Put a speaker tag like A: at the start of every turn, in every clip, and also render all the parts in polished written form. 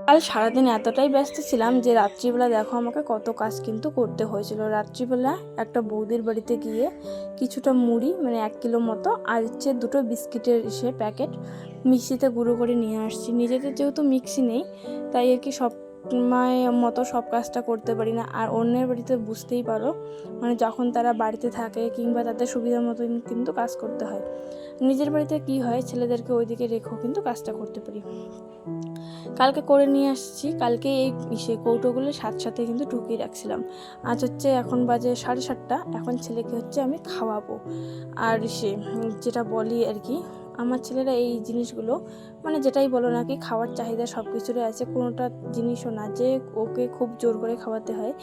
A: কাল সারাদিন এতটাই ব্যস্ত ছিলাম যে রাত্রিবেলা দেখো আমাকে কত কাজ কিন্তু করতে হয়েছিল। রাত্রিবেলা একটা বৌদির বাড়িতে গিয়ে কিছুটা মুড়ি মানে 1 কিলো মতো আর হচ্ছে 2টো বিস্কিটের প্যাকেট মিক্সিতে গুঁড়ো করে নিয়ে আসছি। নিজেদের যেহেতু মিক্সি নেই তাই আর কি সব মতো সব কাজটা করতে পারি না। আর অন্যের বাড়িতে বুঝতেই পারো মানে যখন তারা বাড়িতে থাকে কিংবা তাদের সুবিধা মতো কিন্তু কাজ করতে হয়। নিজের বাড়িতে কি হয় ছেলেদেরকে ওইদিকে রেখেও কিন্তু কাজটা করতে পারি। কালকে করে নিয়ে আসছি। কালকে এই কৌটোগুলো সাথে কিন্তু ঢুকিয়ে রাখছিলাম। আজ হচ্ছে এখন বাজে 7:30। এখন ছেলেকে হচ্ছে আমি খাওয়াবো। আর যেটা বলি আর কি, আমার ছেলেরা এই জিনিসগুলো মানে যেটাই বলো না কি খাওয়ার চাহিদা সব কিছুরই আছে, কোনোটা জিনিসও না যে ওকে খুব জোর করে খাওয়াতে হয়।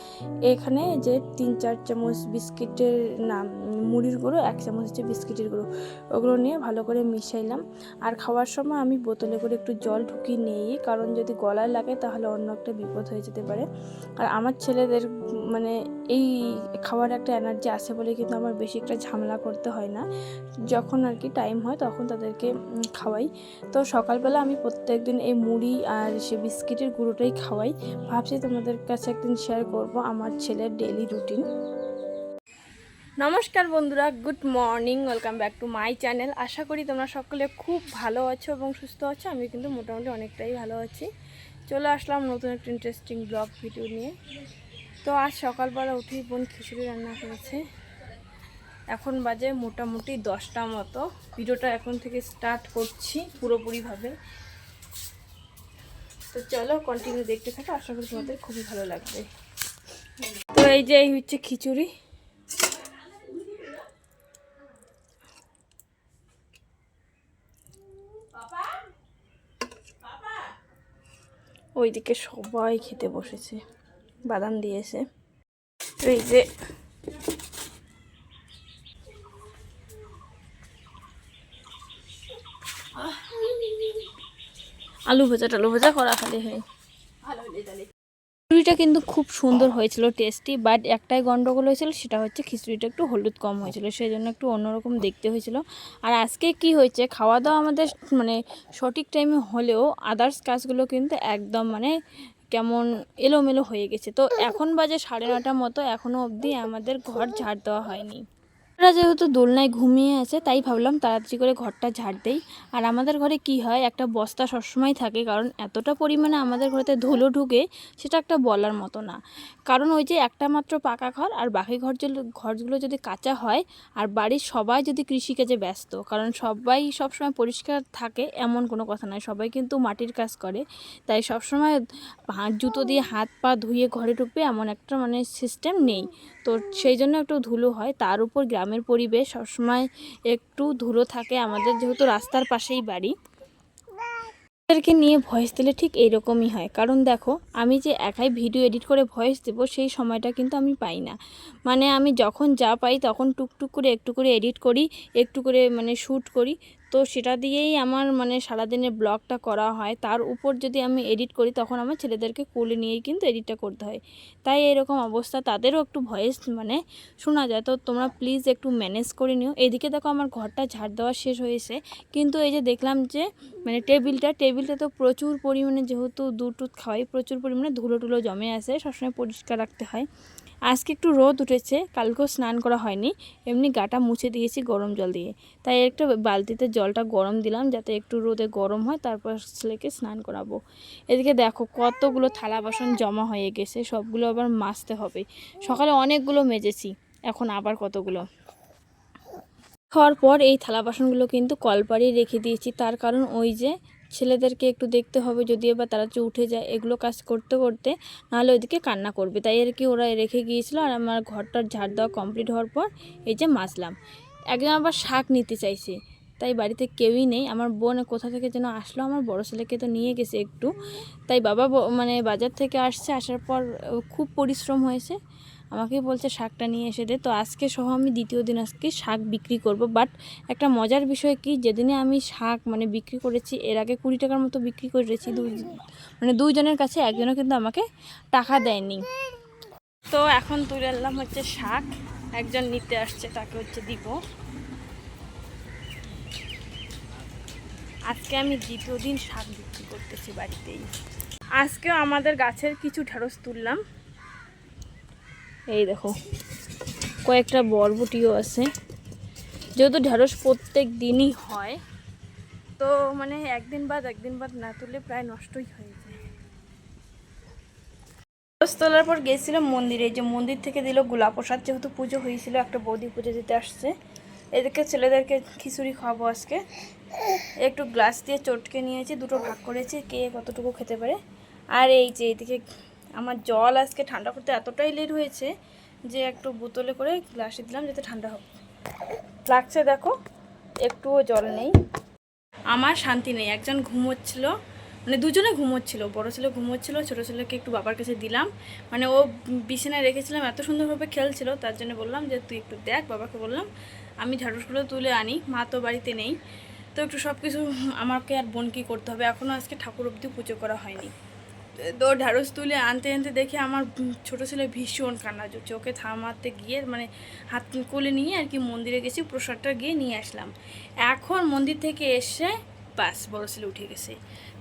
A: এখানে যে 3-4 চামচ বিস্কিটের না মুড়ির গুঁড়ো, 1 চামচ হচ্ছে বিস্কিটের গুঁড়ো, ওগুলো নিয়ে ভালো করে মিশাইলাম। আর খাওয়ার সময় আমি বোতলে করে একটু জল ঢুকিয়ে নিই, কারণ যদি গলায় লাগে তাহলে অন্য একটা বিপদ হয়ে যেতে পারে। আর আমার ছেলেদের মানে এই খাওয়ার একটা এনার্জি আছে বলে কিন্তু আমার বেশি একটা ঝামেলা করতে হয় না। যখন আর কি টাইম হয় তখন তাদেরকে খাওয়াই। তো সকালবেলা আমি প্রত্যেকদিন এই মুড়ি আর বিস্কিটের গুঁড়োটাই খাওয়াই। ভাবছি তোমাদের কাছে একদিন শেয়ার করব আমার ছেলের ডেইলি রুটিন। নমস্কার বন্ধুরা, good morning, welcome back to my channel. আশা করি তোমরা সকলে খুব ভালো আছো এবং সুস্থ আছো। আমি কিন্তু মোটামুটি অনেকটাই ভালো আছি। চলে আসলাম নতুন একটা ইন্টারেস্টিং ব্লগ ভিডিও নিয়ে। তো আজ সকালবেলা উঠেই বোন খিচুড়ি রান্না করেছে। এখন বাজে মোটামুটি 10টা মতো। ভিডিওটা এখন থেকে স্টার্ট করছি পুরোপুরিভাবে। তো চলো কন্টিনিউ দেখতে থাকো, আশা করি তোমাদের খুবই ভালো লাগবে। তো এই যে এই হচ্ছে খিচুড়ি। ওইদিকে সবাই খেতে বসেছে, বাদাম দিয়েছে। এই যে আলু ভাজা করা খালি হয়। খিচুড়িটা কিন্তু খুব সুন্দর হয়েছিল, টেস্টি, বাট একটাই গন্ডগোল হয়েছিল, সেটা হচ্ছে খিচুড়িটা একটু হলুদ কম হয়েছিল, সেই জন্য একটু অন্যরকম দেখতে হয়েছিল। আর আজকে কি হয়েছে, খাওয়া দাওয়া আমাদের মানে সঠিক টাইমে হলেও আদার্স কাজগুলো কিন্তু একদম মানে কেমন এলোমেলো হয়ে গেছে। তো এখন বাজে 9:30 মতো, এখনও অবধি আমাদের ঘর ঝাড় দেওয়া হয়নি। ওরা যেহেতু দোলনায় ঘুমিয়ে আছে তাই ভাবলাম তাড়াতাড়ি করে ঘরটা ঝাড় দেই। আর আমাদের ঘরে কি হয়, একটা বস্তা সবসময় থাকে, কারণ এতটা পরিমাণে আমাদের ঘরেতে ধুলো ঢুকে সেটা একটা বলার মতো না। কারণ ওই যে একটা মাত্র পাকা ঘর, আর বাকি ঘরগুলো যদি কাঁচা হয়, আর বাড়ির সবাই যদি কৃষিকাজে ব্যস্ত, কারণ সবাই সবসময় পরিষ্কার থাকে এমন কোনো কথা নয়, সবাই কিন্তু মাটির কাজ করে, তাই সবসময় জুতো দিয়ে হাত পা ধুয়ে ঘরে ঢুকবে এমন একটা মানে সিস্টেম নেই। তো সেই জন্য একটু ধুলো হয়। তার উপর গ্রামের পরিবেশ, সবসময় একটু ধুলো থাকে, আমাদের যেহেতু রাস্তার পাশেই বাড়ি। তাদেরকে নিয়ে ভয়েস দিলে ঠিক এইরকমই হয়, কারণ দেখো আমি যে একাই ভিডিও এডিট করে ভয়েস দেবো সেই সময়টা কিন্তু আমি পাই না। মানে আমি যখন যা পাই তখন টুকটুক করে একটু করে এডিট করি, একটু করে মানে শ্যুট করি। তো সেটা দিয়েই আমার মানে সারাদিনের ব্লগটা করা হয়। তার উপর যদি আমি এডিট করি তখন আমার ছেলেদেরকে কোলে নিয়েই কিন্তু এডিটটা করতে হয়, তাই এরকম অবস্থা, তাদেরও একটু ভয়েস মানে শোনা যায়। তো তোমরা প্লিজ একটু ম্যানেজ করে নিও। এদিকে দেখো আমার ঘরটা ঝাড় দেওয়া শেষ হয়েছে, কিন্তু এই যে দেখলাম যে মানে টেবিলটা তো প্রচুর পরিমাণে, যেহেতু দুধ খাওয়াই, প্রচুর পরিমাণে ধুলো টুলো জমে আছে, সবসময় পরিষ্কার রাখতে হয়। আজকে একটু রোদ উঠেছে, কালকেও স্নান করা হয়নি, এমনি গাটা মুছে দিয়েছি গরম জল দিয়ে। তাই একটা বালতিতে জলটা গরম দিলাম যাতে একটু রোদে গরম হয়, তারপর ছেলেকে স্নান করাবো। এদিকে দেখো কতগুলো থালা বাসন জমা হয়ে গেছে, সবগুলো আবার মাজতে হবে। সকালে অনেকগুলো মেজেছি, এখন আবার কতগুলো। খাওয়ার পর এই থালা বাসনগুলো কিন্তু কলপাড়ে রেখে দিয়েছি, তার কারণ ওই যে ছেলেদেরকে একটু দেখতে হবে, যদি এবার তারা উঠে যায় এগুলো কাজ করতে করতে, নাহলে ওইদিকে কান্না করবে, তাই আর কি ওরা রেখে গিয়েছিলো। আর আমার ঘরটার ঝাড় দেওয়া কমপ্লিট হওয়ার পর এই যে মাজলাম। একজন আবার শাক নিতে চাইছে, তাই বাড়িতে কেউই নেই। আমার বোন কোথা থেকে যেন আসলো, আমার বড় ছেলেকে তো নিয়ে গেছে একটু। তাই বাবা মানে বাজার থেকে আসছে, আসার পর খুব পরিশ্রম হয়েছে, আমাকেই বলছে শাকটা নিয়ে এসে দে। তো আজকে সহ আমি দ্বিতীয় দিন আজকে শাক বিক্রি করব। বাট একটা মজার বিষয় কি, যেদিনে আমি শাক মানে বিক্রি করেছি, এর আগে 20 টাকার মতো বিক্রি করেছি মানে দুইজনের কাছে, একজনও কিন্তু আমাকে টাকা দেয়নি। তো এখন তুলে আনলাম হচ্ছে শাক, একজন নিতে আসছে, তাকে হচ্ছে দিব। আজকে আমি দ্বিতীয় দিন শাক বিক্রি করতেছি বাড়িতেই। আজকে আমাদের গাছের কিছু ঢেঁড়স তুললাম, এই দেখো কয়েকটা বরবটিও আছে। যেহেতু ঢেঁড়স প্রত্যেক দিনই হয়, তো মানে একদিন বাদ না তুললে প্রায় নষ্টই হয়ে যায়। ঢেঁড়স তোলার পর গেছিলাম মন্দিরে, যে মন্দির থেকে দিল গোলা প্রসাদ, যেহেতু পুজো হয়েছিল, একটা বৌদি পুজো দিতে আসছে। এদেরকে ছেলেদেরকে খিচুড়ি খাওয়াবো আজকে। একটু গ্লাস দিয়ে চটকে নিয়েছি, দুটো ভাগ করেছি, কে কতটুকু খেতে পারে। আর এই যে এদিকে আমার জল আজকে ঠান্ডা করতে এতটাই লেট হয়েছে যে একটু বোতলে করে গ্লাসে দিলাম যাতে ঠান্ডা হোক। লাগছে দেখো, একটুও জল নেই। আমার শান্তি নেই, একজন ঘুমোচ্ছিল, মানে দুজনে ঘুমোচ্ছিল, বড় ছেলে ঘুমোচ্ছিল, ছোটো ছেলেকে একটু বাবার কাছে দিলাম। মানে ও বিছানায় রেখেছিলাম, এত সুন্দরভাবে খেলছিল, তার জন্য বললাম যে তুই একটু দেখ। বাবাকে বললাম আমি ঢেঁড়সগুলো তুলে আনি, মা তো বাড়িতে নেই, তো একটু সব কিছু আমাকে আর বোনকে করতে হবে। এখনও আজকে ঠাকুর অবধি পুজো করা হয়নি। তো ঢ্যাঁড়স তুলে আনতে আনতে দেখে আমার ছোটো ছেলে ভীষণ কান্না জুড়ছে, ওকে থামাতে গিয়ে মানে হাত কোলে নিয়ে আর কি মন্দিরে গেছি, প্রসাদটা গিয়ে নিয়ে আসলাম। এখন মন্দির থেকে এসে বাস বড় ছেলে উঠে গেছে।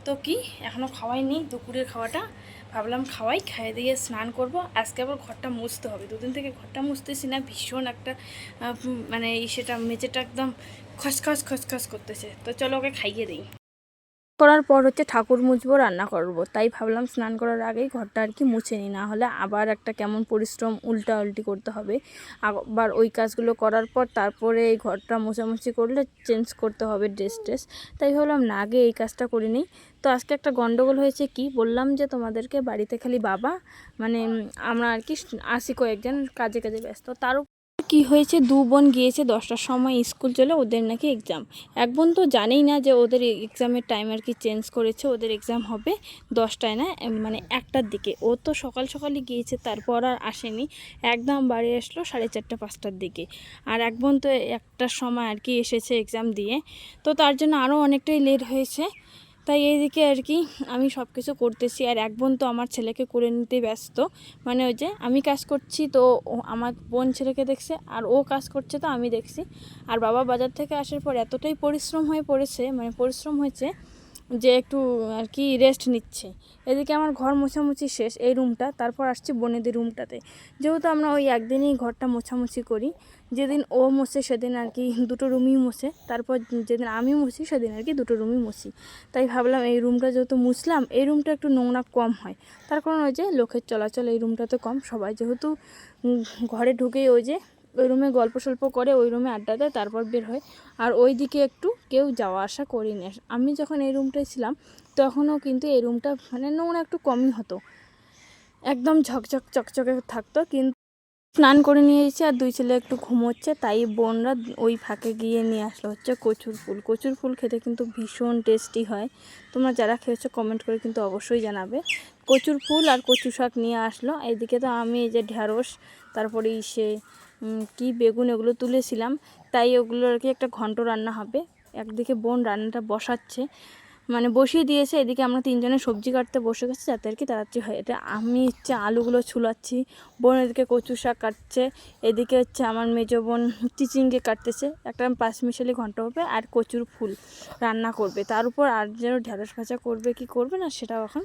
A: তো কি এখনও খাওয়াইনি দুপুরের খাওয়াটা, ভাবলাম খাইয়ে দিয়ে স্নান করব। আজকে আবার ঘরটা মুছতে হবে, দুদিন থেকে ঘরটা মুছতেছি না, ভীষণ একটা মানে সেটা মেঝেটা একদম খসখস খসখস করতেছে। তো চলো ওকে খাইয়ে দিই। করার পর হচ্ছে ঠাকুর মুছবো, রান্না করব, তাই ভাবলাম স্নান করার আগেই ঘরটা আর কি মুছে নিই, না হলে আবার একটা কেমন পরিশ্রম উল্টি করতে হবে। আবার ওই কাজগুলো করার পর তারপরে এই ঘরটা মোছামুছি করলে চেঞ্জ করতে হবে ড্রেস। তাই ভাবলাম না, আগে এই কাজটা করে নিই। তো আজকে একটা গন্ডগোল হয়েছে, কি বললাম যে তোমাদেরকে, বাড়িতে খালি বাবা, মানে আমরা আর কি আসি কয়েকজন, কাজে ব্যস্ত। তারও কি হয়েছে, দু বোন গিয়েছে 10টার সময় স্কুল চলে, ওদের নাকি এক্সাম। এক বোন তো জানেই না যে ওদের এক্সামের টাইম আর কি চেঞ্জ করেছে, ওদের এক্সাম হবে 10টায় না, মানে 1টার দিকে। ও তো সকালই গিয়েছে, তারপর আর আসেনি, একদম বাড়ি আসলো 4:30 5টার দিকে। আর এক বোন তো 1টার সময় আর কি এসেছে এক্সাম দিয়ে, তো তার জন্য আরও অনেকটাই লেট হয়েছে। তাই এইদিকে আর কি আমি সব কিছু করতেছি, আর এক বোন তো আমার ছেলেকে করে নিতে ব্যস্ত, মানে ওই যে আমি কাজ করছি তো আমার বোন ছেলেকে দেখছে, আর ও কাজ করছে তো আমি দেখছি। আর বাবা বাজার থেকে আসার পর এতটাই পরিশ্রম হয়েছে যে একটু আর কি রেস্ট নিচ্ছে। এদিকে আমার ঘর মোছামুছি শেষ, এই রুমটা, তারপর আসছি বোনেদের রুমটাতে। যেহেতু আমরা ওই একদিনই ঘরটা মোছামুছি করি, যেদিন ও মোছে সেদিন আর কি দুটো রুমই মোছে, তারপর যেদিন আমি মুছি সেদিন আর কি দুটো রুমই মুছি। তাই ভাবলাম এই রুমটা যেহেতু মুছলাম, এই রুমটা একটু নোংরা কম হয়, তার কারণ ওই যে লোকের চলাচল এই রুমটাতে কম, সবাই যেহেতু ঘরে ঢুকেই ওই যে ওই রুমে গল্প সল্প করে, ওই রুমে আড্ডা দেয়, তারপর বের হয়। আর ওই দিকে একটু কেউ যাওয়া আসা করিনি। আমি যখন এই রুমটায় ছিলাম তখনও কিন্তু এই রুমটা মানে নোংরা একটু কমই হতো, একদম চকচকে থাকতো। কিন্তু স্নান করে নিয়ে এসেছি, আর দুই ছেলে একটু ঘুমোচ্ছে, তাই বোনরা ওই ফাঁকে গিয়ে নিয়ে আসলো হচ্ছে কচুর ফুল খেতে কিন্তু ভীষণ টেস্টি হয়। তোমরা যারা খেয়েছো কমেন্ট করে কিন্তু অবশ্যই জানাবে। কচুর ফুল আর কচু শাক নিয়ে আসলো। এইদিকে তো আমি এই যে ঢ্যাঁড়স, তারপরে কি বেগুন, এগুলো তুলেছিলাম, তাই ওগুলো আর কি একটা ঘন্ট রান্না হবে। একদিকে বোন রান্নাটা মানে বসিয়ে দিয়েছে, এদিকে আমরা তিনজনে সবজি কাটতে বসে গেছি যাতে আর কি তাড়াতাড়ি হয়। এটা আমি হচ্ছে আলুগুলো ছুলাচ্ছি, বোন এদিকে কচু শাক কাটছে, এদিকে হচ্ছে আমার মেজো বোন চিচিঙ্গে কাটতেছে। একটা 5 মিশালি ঘন্ট হবে, আর কচুর ফুল রান্না করবে, তার উপর আর যেন ঢ্যাঁড়স ভাজা করবে কি করবে না সেটাও এখন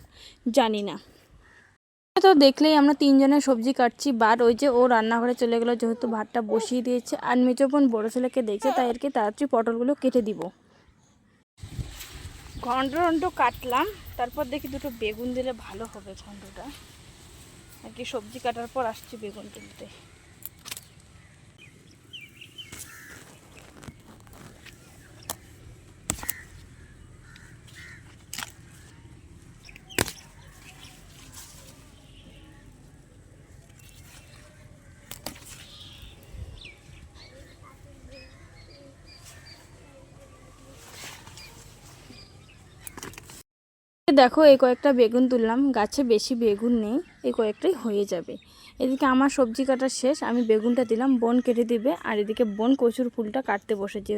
A: জানি না। তো দেখলেই আমরা তিনজনে সবজি কাটছি, বাট ওই যে ও রান্নাঘরে চলে গেলো, যেহেতু ভাতটা বসিয়ে দিয়েছে। আর মেজো বোন বড়ো ছেলেকে দেখছে, তাই আর কি তাড়াতাড়ি পটলগুলো কেটে দিব। ঘন্ট কাটলাম, তারপর দেখি দুটো বেগুন দিলে ভালো হবে ঘন্টটা আর কি। সবজি কাটার পর আসছি বেগুন তুলতে। দেখো এই কয়েকটা বেগুন তুললাম, গাছে বেশি বেগুন নেই, এই কয়েকটাই হয়ে যাবে। এদিকে আমার সবজি কাটা শেষ, আমি বেগুনটা দিলাম, বোন কেটে দিবে। আর এদিকে বোন কচুর ফুলটা কাটতে বসেছে,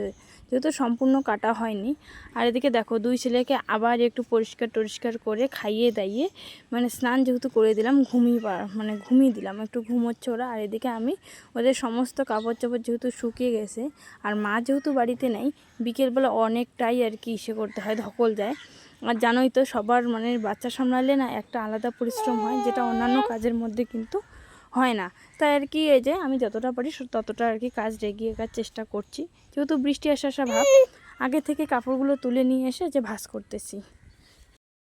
A: যেহেতু সম্পূর্ণ কাটা হয়নি। আর এদিকে দেখো দুই ছেলেকে আবার একটু পরিষ্কার করে খাইয়ে দাইয়ে মানে স্নান যেহেতু করে দিলাম, ঘুমিয়ে দিলাম, একটু ঘুমোচ্ছে ওরা। আর এদিকে আমি ওদের সমস্ত কাপড় চাপড় যেহেতু শুকিয়ে গেছে, আর মা যেহেতু বাড়িতে নেই, বিকেলবেলা অনেকটাই আর কি ইসে করতে হয়, ধকল যায়। আর জানোই তো সবার মানে বাচ্চা সামলালে না একটা আলাদা পরিশ্রম হয়, যেটা অন্যান্য কাজের মধ্যে কিন্তু হয় না। তাই আর কি এই যে আমি যতটা পারি ততটা আর কি কাজ এগিয়ে কাজ চেষ্টা করছি। যেহেতু বৃষ্টি আসা ভাব, আগে থেকে কাপড়গুলো তুলে নিয়ে এসে যে ভাঁজ করতেছি।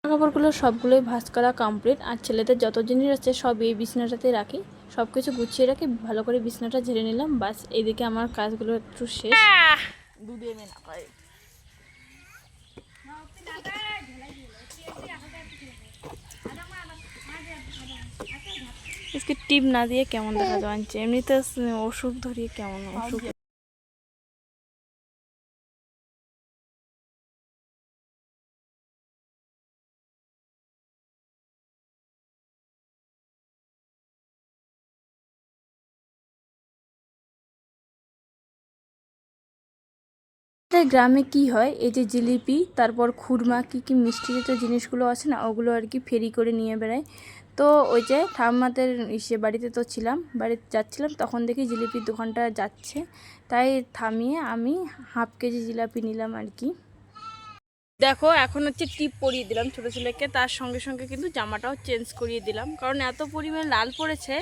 A: কাপড়গুলো সবগুলোই ভাঁজ করা কমপ্লিট। আর ছেলেদের যত জিনিস আছে সব এই বিছনাটাতে রাখি, সব কিছু গুছিয়ে রাখি, ভালো করে বিছনাটা ঝেড়ে নিলাম, বাস এইদিকে আমার কাজগুলো একটু শেষ। টিপ না দিয়ে কেমন দেখা যাচ্ছে, এমনিতে অসুখ ধরিয়ে কেমন অসুখ। গ্রামে কি হয়, এই যে জিলিপি, তারপর খুরমা, কি মিষ্টি জাতীয় জিনিসগুলো আছে না, ওগুলো আর কি ফেরি করে নিয়ে বেড়ায়। তো ওই যে ঠাম্মাদের বাড়িতে তো ছিলাম, বাড়িতে যাচ্ছিলাম, তখন দেখি জিলিপির দোকানটা যাচ্ছে, তাই থামিয়ে আমি হাফ কেজি জিলাপি নিলাম আর কি। দেখো এখন হচ্ছে টিপ পরিয়ে দিলাম ছোটো ছেলেকে, তার সঙ্গে সঙ্গে কিন্তু জামাটাও চেঞ্জ করিয়ে দিলাম, কারণ এত পরিমাণে লাল পড়েছে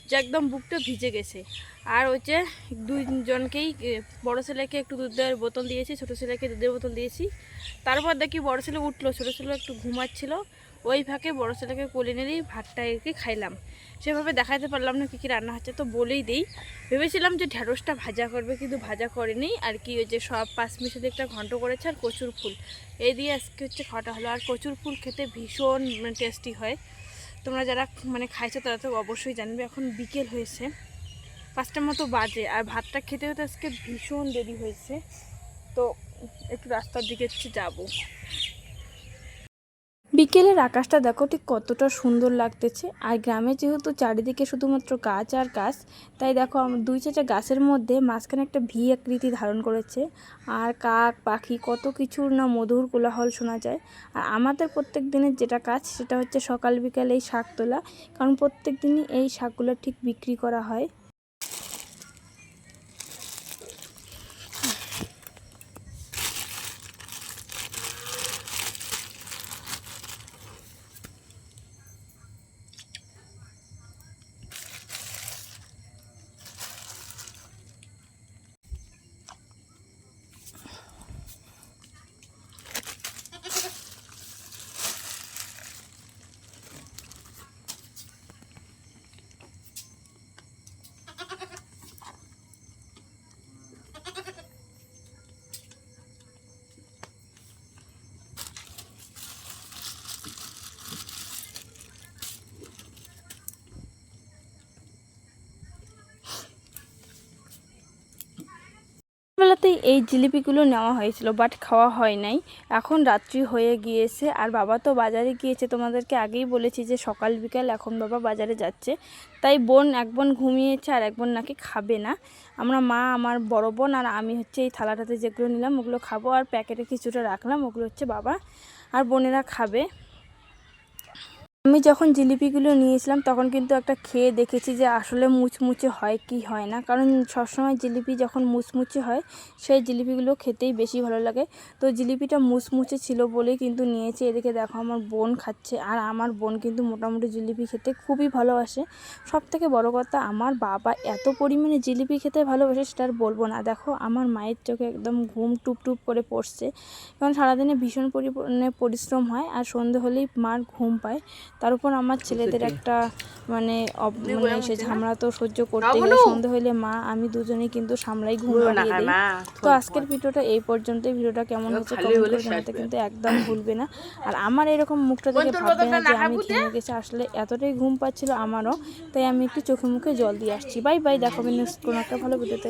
A: যে একদম বুকটা ভিজে গেছে। আর হচ্ছে দুইজনকেই, বড়ো ছেলেকে একটু দুধের বোতল দিয়েছি, ছোটো ছেলেকে দুধের বোতল দিয়েছি। তারপর দেখি বড়ো ছেলে উঠলো, ছোটো ছেলে একটু ঘুমাচ্ছিল, ওই ফাঁকে বড়ো ছেলেকে কোলে নিলেই ভাতটা একে খাইলাম। সেভাবে দেখাতে পারলাম না কী রান্না হচ্ছে, তো বলেই দিই। ভেবেছিলাম যে ঢ্যাঁড়সটা ভাজা করবে, কিন্তু ভাজা করেনি আর কি। ওই যে সব পাঁচমিশালি একটা ঘন্ট করেছে, আর কচুর ফুল এই দিয়ে আজকে হচ্ছে খাওয়াটা হলো। আর কচুর ফুল খেতে ভীষণ টেস্টি হয়, তোমরা যারা খাইছো তারা তো অবশ্যই জানবে। এখন বিকেল হয়েছে, 5টার মতো বাজে, আর ভাতটা খেতে হতে আজকে ভীষণ দেরি হয়েছে, তো একটু রাস্তার দিকে একটু যাবো। বিকেলের আকাশটা দেখো ঠিক কতটা সুন্দর লাগতেছে। আর গ্রামে যেহেতু চারিদিকে শুধুমাত্র গাছ আর গাছ, তাই দেখো আমার 2-4টা গাছের মধ্যে মাঝখানে একটা ভি আকৃতি ধারণ করেছে। আর কাক পাখি কত কিছুর না মধুর কোলাহল শোনা যায়। আর আমাদের প্রত্যেক দিনের যেটা কাজ সেটা হচ্ছে সকাল বিকাল এই শাক তোলা, কারণ প্রত্যেক দিনই এই শাকগুলো ঠিক বিক্রি করা হয়। বেলাতেই এই জিলিপিগুলো নেওয়া হয়েছিল, বাট খাওয়া হয় নাই। এখন রাত্রি হয়ে গিয়েছে, আর বাবা তো বাজারে গিয়েছে, তোমাদেরকে আগেই বলেছি যে সকাল বিকাল এখন বাবা বাজারে যাচ্ছে। তাই এক বোন ঘুমিয়েছে, আর এক বোন নাকি খাবে না। আমরা মা, আমার বড় বোন আর আমি হচ্ছে এই থালাটাতে যেগুলো নিলাম ওগুলো খাবো, আর প্যাকেটে কিছুটা রাখলাম, ওগুলো হচ্ছে বাবা আর বোনেরা খাবে। আমি যখন জিলিপিগুলো নিয়েছিলাম তখন কিন্তু একটা খেয়ে দেখেছি যে আসলে মুচমুচে হয় কি হয় না, কারণ সবসময় জিলিপি যখন মুচমুচে হয় সেই জিলিপিগুলো খেতেই বেশি ভালো লাগে। তো জিলিপিটা মুচমুচে ছিল বলেই কিন্তু নিয়েছি। এদিকে দেখো আমার বোন খাচ্ছে, আর আমার বোন কিন্তু মোটামুটি জিলিপি খেতে খুবই ভালোবাসে। সব থেকে বড়ো কথা, আমার বাবা এত পরিমাণে জিলিপি খেতে ভালোবাসে সেটা আর বলবো না। দেখো আমার মায়ের চোখে একদম ঘুম টুপ করে পড়ছে, কারণ সারাদিনে ভীষণ পরিশ্রম হয়, আর সন্ধে হলেই মার ঘুম পায়। তার উপর আমার ছেলেদের একটা সে ঝামেলা তো সহ্য করতে হয়। সন্ধ্যা হইলে মা আমি দুজনেই কিন্তু সামলাই ঘুম পাড়িয়ে দিই। তো আজকের ভিডিওটা এই পর্যন্তই। ভিডিওটা কেমন হচ্ছে কমেন্ট করে জানাতে কিন্তু একদম ভুলবে না। আর আমার এরকম মুখটা দেখে ভাববে না যে আমি ঘুমিয়ে গেছি, আসলে এতটাই ঘুম পাচ্ছিল আমারও, তাই আমি একটু চোখে মুখে জল দিয়ে আসছি। বাই বাই, দেখাবেন নেক্সট কোনো একটা ভালো ভিডিওতে।